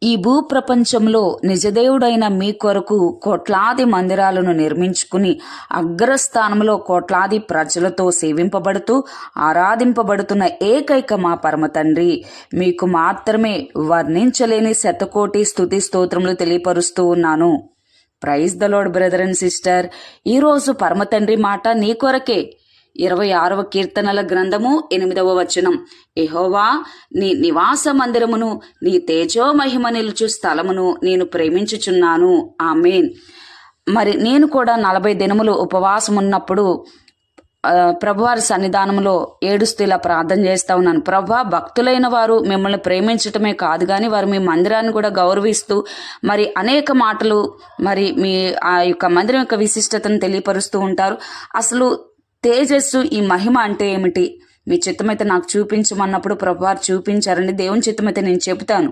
ఈ భూప్రపంచంలో నిజదేవుడైన మీ కొరకు కోట్లాది మందిరాలను నిర్మించుకుని అగ్రస్థానంలో కోట్లాది ప్రజలతో సేవింపబడుతూ ఆరాధింపబడుతున్న ఏకైక మా పరమ తండ్రి, మీకు మాత్రమే వర్ణించలేని శతకోటి స్తుతి స్తోత్రములు తెలియపరుస్తూ ఉన్నాను. Praise the Lord brother and sister. ఈరోజు పరమ తండ్రి మాట నీ కొరకే. 26వ కీర్తనల గ్రంథము 8వ వచనం. యెహోవా, నీ నివాస మందిరమును, నీ తేజో మహిమ నిలుచు స్థలమును నేను ప్రేమించుచున్నాను. ఆమేన్. మరి నేను కూడా 40 దినములు ఉపవాసం ఉన్నప్పుడు ప్రభువారి సన్నిధానంలో ఏడుస్తూ ఇలా ప్రార్థన చేస్తా ఉన్నాను. ప్రభువా, భక్తులైన వారు మిమ్మల్ని ప్రేమించటమే కాదు కానీ వారు మీ మందిరాన్ని కూడా గౌరవిస్తూ మరి అనేక మాటలు మరి మీ ఆ యొక్క మందిరం యొక్క విశిష్టతను తెలియపరుస్తూ ఉంటారు. అసలు తేజస్సు, ఈ మహిమ అంటే ఏమిటి? మీ చిత్తమైతే నాకు చూపించమన్నప్పుడు ప్రభువారు చూపించారండి. దేవుని చిత్తమైతే నేను చెబుతాను.